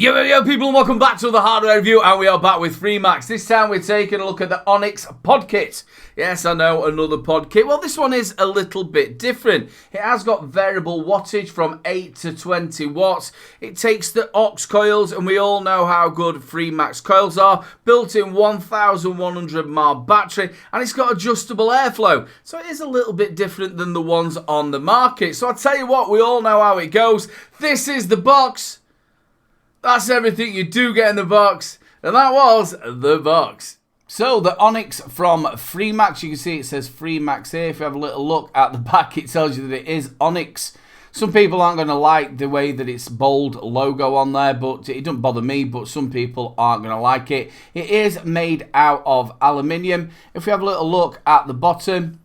Yo people, and welcome back to the hardware review, and we are back with Freemax. This time we're taking a look at the Onnix pod kit. Yes, I know, another pod kit. Well, this one is a little bit different. It has got variable wattage from 8 to 20 watts. It takes the aux coils, and we all know how good Freemax coils are. Built-in 1100 mAh battery, and it's got adjustable airflow. So it is a little bit different than the ones on the market. So I'll tell you what, we all know how it goes. This is the box. That's everything you do get in the box, and that was the box. So the Onnix from Freemax, you can see it says Freemax here. If you have a little look at the back, it tells you that it is Onnix. Some people aren't going to like the way that it's bold logo on there, but it doesn't bother me, but some people aren't going to like it. It is made out of aluminium. If we have a little look at the bottom,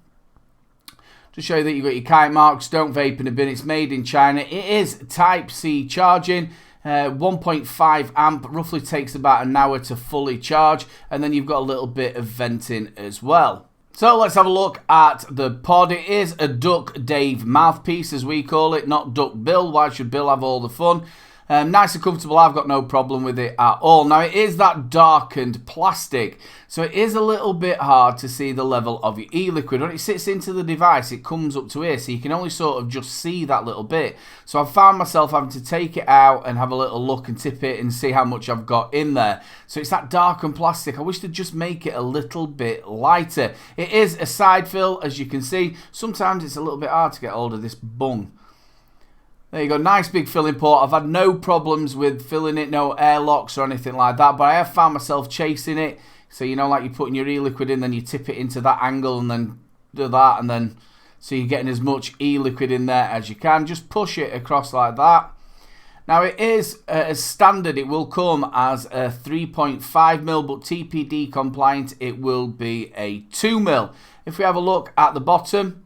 to show you that you've got your kite marks, don't vape in a bin, it's made in China. It is Type-C charging. 1.5 amp, roughly takes about an hour to fully charge, and then you've got a little bit of venting as well. So let's have a look at the pod. It is a Duck Dave mouthpiece, as we call it, not Duck Bill. Why should Bill have all the fun? Nice and comfortable, I've got no problem with it at all. Now it is that darkened plastic, so it is a little bit hard to see the level of your e-liquid. When it sits into the device, it comes up to here, so you can only sort of just see that little bit. So I've found myself having to take it out and have a little look and tip it and see how much I've got in there. So it's that darkened plastic. I wish they'd just make it a little bit lighter. It is a side fill, as you can see. Sometimes it's a little bit hard to get hold of this bung. There you go, nice big filling port. I've had no problems with filling it, no airlocks or anything like that, but I have found myself chasing it. So, you know, like you're putting your e-liquid in, then you tip it into that angle and then do that, and then so you're getting as much e-liquid in there as you can. Just push it across like that. Now it is as standard, it will come as a 3.5mm, but TPD compliant, it will be a 2mm. If we have a look at the bottom,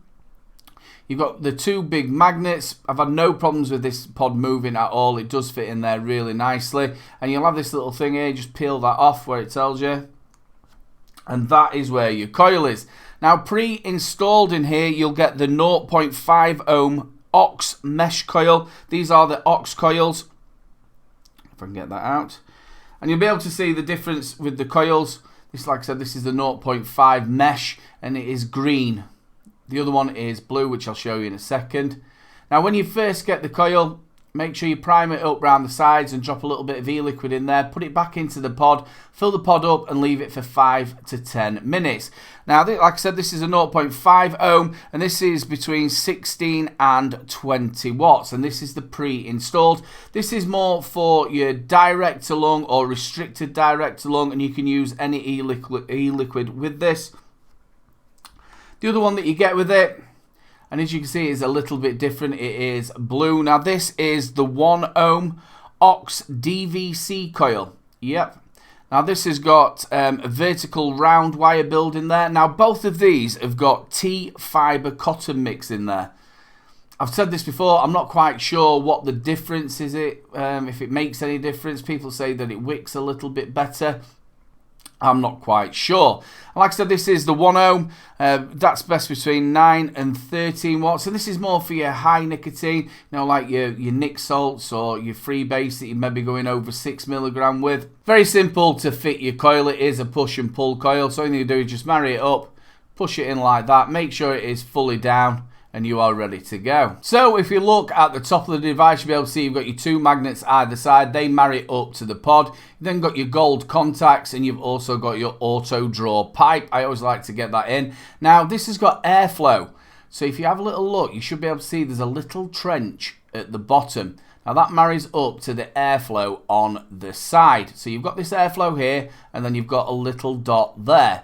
you've got the two big magnets. I've had no problems with this pod moving at all. It does fit in there really nicely. And you'll have this little thing here, just peel that off where it tells you. And that is where your coil is. Now pre-installed in here, you'll get the 0.5 ohm aux mesh coil. These are the aux coils. If I can get that out. And you'll be able to see the difference with the coils. This, like I said, this is the 0.5 mesh and it is green. The other one is blue, which I'll show you in a second. Now, when you first get the coil, make sure you prime it up around the sides and drop a little bit of e-liquid in there. Put it back into the pod, fill the pod up and leave it for 5 to 10 minutes. Now, like I said, this is a 0.5 ohm and this is between 16 and 20 watts. And this is the pre-installed. This is more for your direct to lung or restricted direct to lung, and you can use any e-liquid with this. The other one that you get with it, and as you can see, is a little bit different. It is blue. Now this is the 1 ohm aux DVC coil. Yep. Now this has got a vertical round wire build in there. Now both of these have got T fiber cotton mix in there. I've said this before, I'm not quite sure what the difference is, if it makes any difference. People say that it wicks a little bit better. I'm not quite sure. Like I said, this is the 1 ohm. That's best between 9 and 13 watts. So this is more for your high nicotine, you know, like your nic salts or your freebase that you may be going over 6mg with. Very simple to fit your coil. It is a push and pull coil. So all you need to do is just marry it up, push it in like that, make sure it is fully down, and you are ready to go. So if you look at the top of the device, you'll be able to see you've got your two magnets either side. They marry up to the pod. You've then got your gold contacts, and you've also got your auto draw pipe. I always like to get that in. Now this has got airflow. So if you have a little look, you should be able to see there's a little trench at the bottom. Now that marries up to the airflow on the side. So you've got this airflow here, and then you've got a little dot there.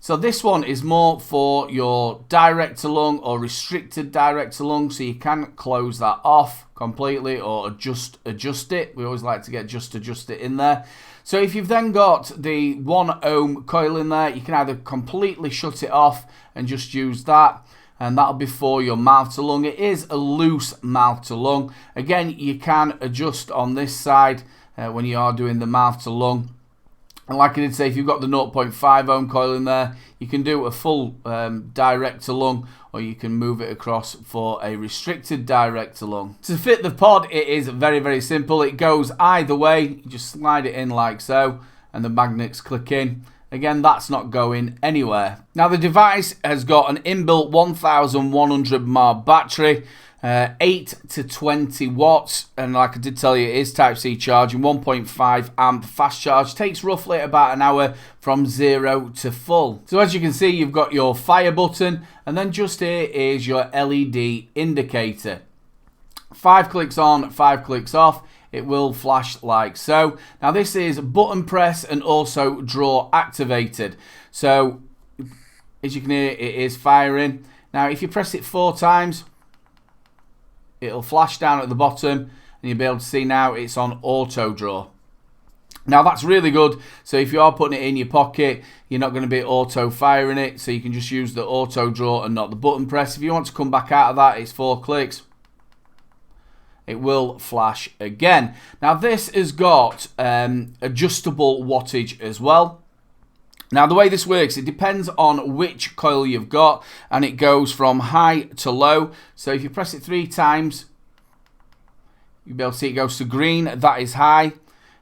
So this one is more for your direct to lung or restricted direct to lung, so you can close that off completely or adjust it. We always like to get adjust it in there. So if you've then got the 1 ohm coil in there, you can either completely shut it off and just use that, and that'll be for your mouth to lung. It is a loose mouth to lung. Again, you can adjust on this side when you are doing the mouth to lung. And like I did say, if you've got the 0.5 ohm coil in there, you can do a full direct to lung, or you can move it across for a restricted direct to lung. To fit the pod, it is very, very simple. It goes either way. You just slide it in like so, and the magnets click in. Again, that's not going anywhere. Now, the device has got an inbuilt 1100 mAh battery, 8 to 20 watts, and like I did tell you, it is Type-C charging, 1.5 amp fast charge. Takes roughly about an hour from 0 to full. So as you can see, you've got your fire button, and then just here is your LED indicator. 5 clicks on, 5 clicks off. It will flash like so. Now this is button press and also draw activated. So as you can hear, it is firing. Now if you press it 4 times, it'll flash down at the bottom, and you'll be able to see now it's on auto draw. Now that's really good. So if you are putting it in your pocket, you're not going to be auto firing it. So you can just use the auto draw and not the button press. If you want to come back out of that, it's 4 clicks. It will flash again. Now this has got adjustable wattage as well. Now the way this works, it depends on which coil you've got, and it goes from high to low. So if you press it 3 times, you'll be able to see it goes to green, that is high.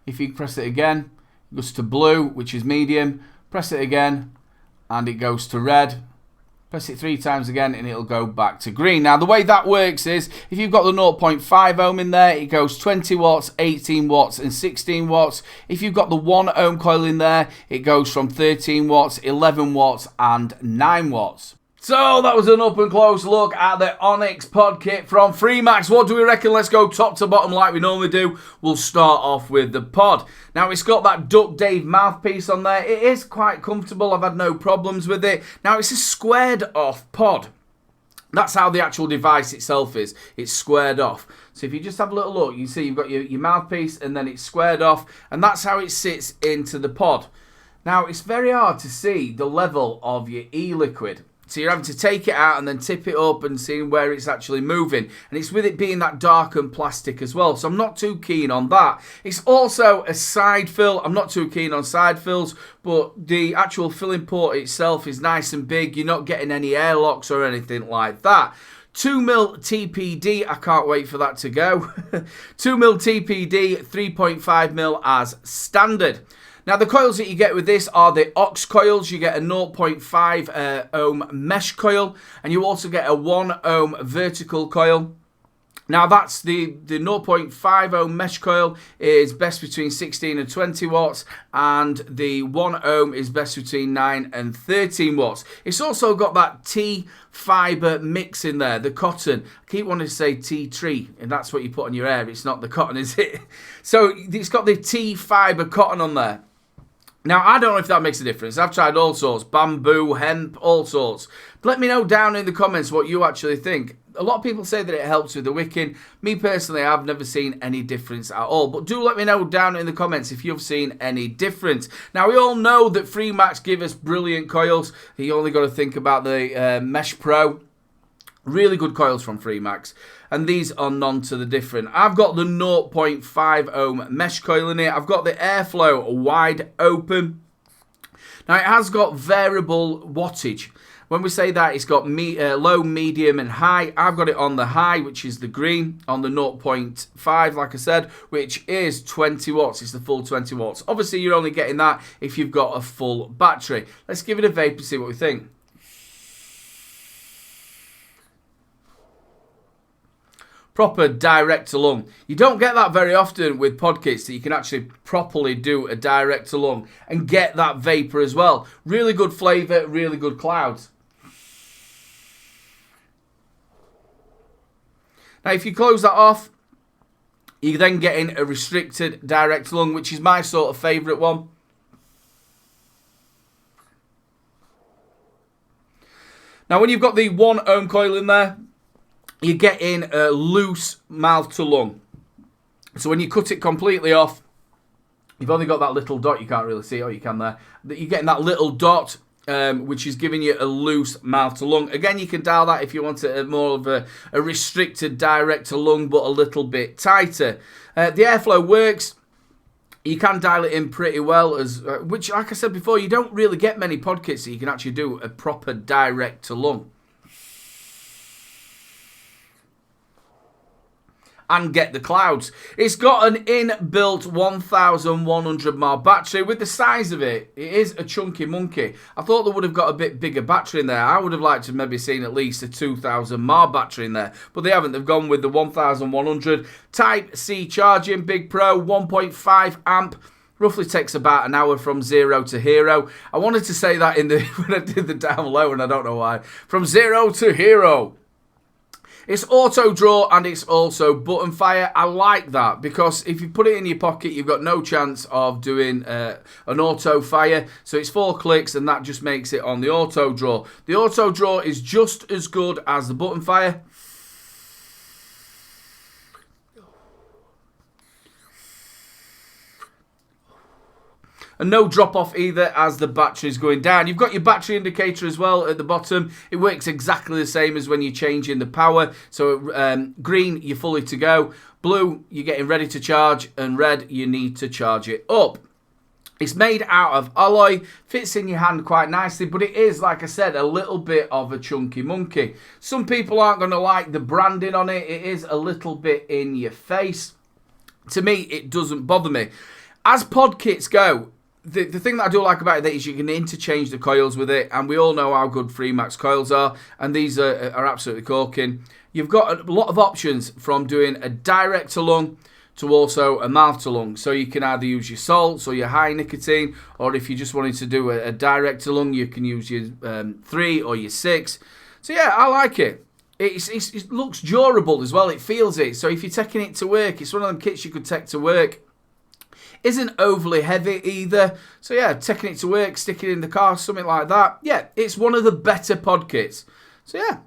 If you press it again, it goes to blue, which is medium. Press it again, and it goes to red. Press it 3 times again and it'll go back to green. Now the way that works is, if you've got the 0.5 ohm in there, it goes 20 watts, 18 watts and 16 watts. If you've got the 1 ohm coil in there, it goes from 13 watts, 11 watts and 9 watts. So that was an up and close look at the Onnix pod kit from Freemax. What do we reckon? Let's go top to bottom like we normally do. We'll start off with the pod. Now it's got that Duck Dave mouthpiece on there. It is quite comfortable. I've had no problems with it. Now it's a squared off pod. That's how the actual device itself is. It's squared off. So if you just have a little look, you see you've got your mouthpiece and then it's squared off, and that's how it sits into the pod. Now it's very hard to see the level of your e-liquid. So you're having to take it out and then tip it up and seeing where it's actually moving. And it's with it being that darkened plastic as well. So I'm not too keen on that. It's also a side fill. I'm not too keen on side fills, but the actual filling port itself is nice and big. You're not getting any airlocks or anything like that. 2mm TPD, I can't wait for that to go. 2mm TPD, 3.5mm as standard. Now the coils that you get with this are the Ox coils. You get a 0.5 ohm mesh coil, and you also get a 1 ohm vertical coil. Now that's the 0.5 ohm mesh coil is best between 16 and 20 watts, and the 1 ohm is best between 9 and 13 watts. It's also got that T fibre mix in there, the cotton. I keep wanting to say tea tree, and that's what you put on your hair. It's not the cotton, is it? So it's got the T fibre cotton on there. Now, I don't know if that makes a difference. I've tried all sorts, bamboo, hemp, all sorts. But let me know down in the comments what you actually think. A lot of people say that it helps with the wicking. Me personally, I've never seen any difference at all. But do let me know down in the comments if you've seen any difference. Now, we all know that Freemax give us brilliant coils. You only got to think about the Mesh Pro. Really good coils from Freemax, and these are none to the different. I've got the 0.5 ohm mesh coil in here. I've got the airflow wide open. Now it has got variable wattage. When we say that, it's got low, medium and high. I've got it on the high, which is the green, on the 0.5, like I said, which is 20 watts. It's the full 20 watts. Obviously, you're only getting that if you've got a full battery. Let's give it a vape and see what we think. Proper direct to lung. You don't get that very often with pod kits, that you can actually properly do a direct to lung and get that vapor as well. Really good flavour, really good clouds. Now if you close that off, you're then getting a restricted direct to lung, which is my sort of favourite one. Now when you've got the 1 ohm coil in there, you get in a loose mouth to lung. So when you cut it completely off, you've only got that little dot. You can't really see it. Oh, you can there. You're getting that little dot, which is giving you a loose mouth to lung. Again, you can dial that if you want it more of a restricted direct to lung, but a little bit tighter. The airflow works. You can dial it in pretty well, as which, like I said before, you don't really get many pod kits that you can actually do a proper direct to lung. And get the clouds. It's got an inbuilt 1100 mAh battery. With the size of it, it is a chunky monkey. I thought they would have got a bit bigger battery in there. I would have liked to maybe seen at least a 2000 mAh battery in there, but they haven't. They've gone with the 1100. Type-C charging, Big Pro, 1.5 amp. Roughly takes about an hour from 0 to hero. I wanted to say that in the when I did the down low, and I don't know why. From 0 to hero. It's auto draw and it's also button fire. I like that because if you put it in your pocket, you've got no chance of doing an auto fire. So it's 4 clicks and that just makes it on the auto draw. The auto draw is just as good as the button fire. And no drop off either as the battery's going down. You've got your battery indicator as well at the bottom. It works exactly the same as when you're changing the power. So green, you're fully to go. Blue, you're getting ready to charge. And red, you need to charge it up. It's made out of alloy, fits in your hand quite nicely, but it is, like I said, a little bit of a chunky monkey. Some people aren't going to like the branding on it. It is a little bit in your face. To me, it doesn't bother me. As pod kits go, the thing that I do like about it is you can interchange the coils with it, and we all know how good Freemax coils are, and these are absolutely corking. You've got a lot of options from doing a direct to lung to also a mouth to lung. So you can either use your salts or your high nicotine, or if you just wanted to do a direct to lung, you can use your 3 or your 6. So yeah, I like it. It looks durable as well. It feels it. So if you're taking it to work, it's one of them kits you could take to work. Isn't overly heavy either. So yeah, taking it to work, sticking it in the car, something like that. Yeah, it's one of the better pod kits. So yeah,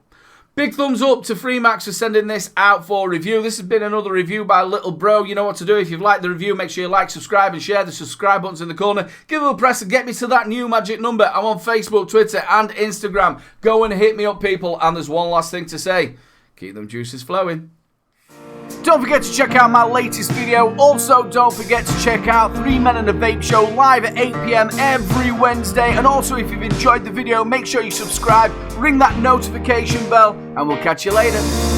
big thumbs up to Freemax for sending this out for review. This has been another review by Little Bro. You know what to do. If you've liked the review, make sure you like, subscribe, and share. The subscribe button's in the corner. Give it a press and get me to that new magic number. I'm on Facebook, Twitter, and Instagram. Go and hit me up, people. And there's one last thing to say. Keep them juices flowing. Don't forget to check out my latest video. Also, don't forget to check out 3 Men and a Vape Show live at 8 PM every Wednesday. And also, if you've enjoyed the video, make sure you subscribe, ring that notification bell, and we'll catch you later.